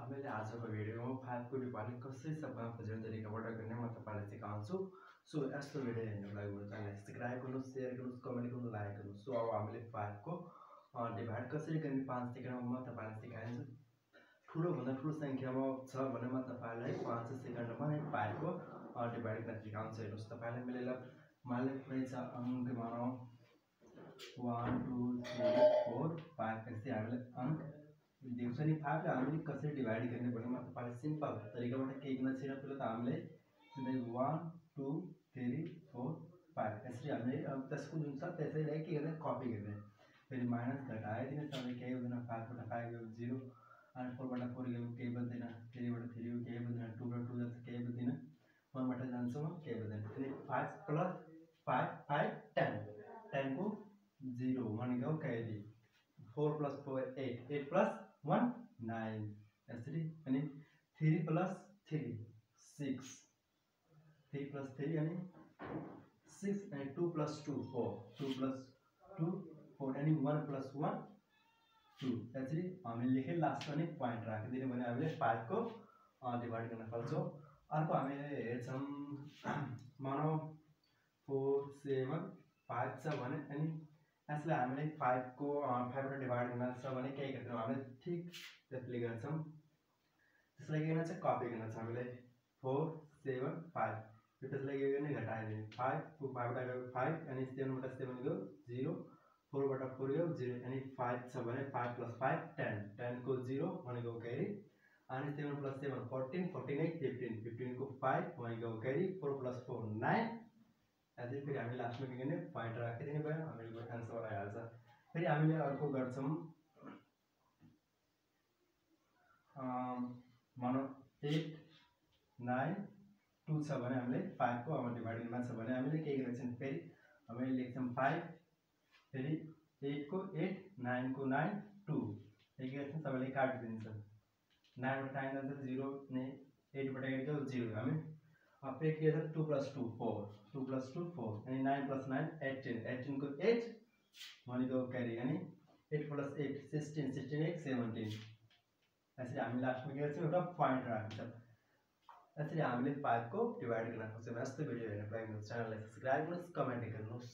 हामीले आजको भिडियोमा 5 को डिवाइड कसरी सबभन्दा खोज्ने तरिकाबाट गर्ने म तपाईलाई सिकाउँछु। सो यस्तो भिडियो हेर्नको लागि हाम्रो च्यानललाई सब्स्क्राइब गर्नुस्, शेयर गर्नुस्, कमेन्ट गर्नुस्, लाइक गर्नुस्। सो अब हामीले 5 को डिवाइड कसरी गर्ने 5 सेकेन्डमा म तपाईलाई सिकाउँछु। ठुलो भन्दा ठुलो संख्यामा छ भने म तपाईलाई 5 सेकेन्डमा 5 को डिवाइड गर्न सिकाउँछु। हेर्नुस् तपाईलाई मैले मानले कुनै छ अंक मानौ 1 2 3 4 5 यसरी हामीले अंक दिउँछ नि 5 लाई हामीले कसरी डिवाइड गर्ने भने म तपाईलाई सिम्पल तरिकाबाट के गर्न छैन। पहिला त हामीले सिधै 1 2 3 4 5 यसरी हामीले अब त्यसको जुन छ त्यसैलाई के गर्ने कपी गर्ने। फेरि माइनस घटाइदिने सबै केही हुँदैन। 5 बाट 5 गयो 0 अनि 4 बाट 4 गयो केही बच्दैन। 3 बाट 3 गयो केही बच्दैन। 2 बाट 2 जान्छ केही बच्दैन। 1 बाट जान्छ केही बच्दैन। अनि 5 प्लस 5 5 10 10 को 0 भनेको केही 4 प्लस 4 8 8 प्लस 1 9 यसरी। अनि 3 प्लस 3 6 3 प्लस 3 अनि 6 अनि 2 प्लस 2 4 2 प्लस 2 4 अनि 1 प्लस 1 2 यसरी हामीले लेखे। लास्ट अनि प्वाइन्ट राखिदिने भने हामीले 5 को डिवाइड गर्न सक्छौं। अर्को हामीले हेर्छौं मानौ 4 7 5 छ भने अनि यसलाई हामीले 5 को 5 बाट डिवाइड गर्न छ भने के गर्छौं हामीले ठीक त्यसले गर्छौं। त्यसलाई के गर्न छ कपी गर्न छ हामीले 4 7 5 त्यसलाई के गर्ने घटाइदिने 5 को 5 बाट गयो 5 अनि 7 बाट 7 गयो 0 4 बाट 4 गयो 0 अनि 5 छ भने 5 प्लस 5 10 10 को 0 भनेको क्यारी अनि 7 प्लस 7 14 14 8 15 15 को 5 भनेको क्यारी 4 प्लस 4 9 यसरी। फेरि हामी लास्टमा के गर्ने प्वाइन्ट राखिदिने भयो हामीले आन्सर आइहाल्छ। फेरि हामीले अर्को गर्छौं मानौ 8 9 2 छ भने हामीले 5 को डिवाइड गर्न छ भने हामीले के गर्छौं फेरि हामीले लेख्छौं 5 फेरि 8 को 8 9 को 9 2 के गर्छौं सबैले काटिदिन्छ। 9 बाट 9 जान्छ 0 अनि 8 बाट 8 गयो 0 हामी अब फेरि के छ 2 प्लस 2 4 2 प्लस 2 4 अनि 9 प्लस 9 18 18 को 8 भनेको क्यारी अनि 8 प्लस 8 16 16 8 17 यसरी हामी लास्टमा के गर्छौं एउटा प्वाइन्ट राख्छौं। यसरी हामीले 5 को डिवाइड गर्न सक्छौं। यस्तो भिडियो हेर्नको लागि च्यानललाई सब्स्क्राइब गर्नुस्, कमेन्ट गर्नुस्।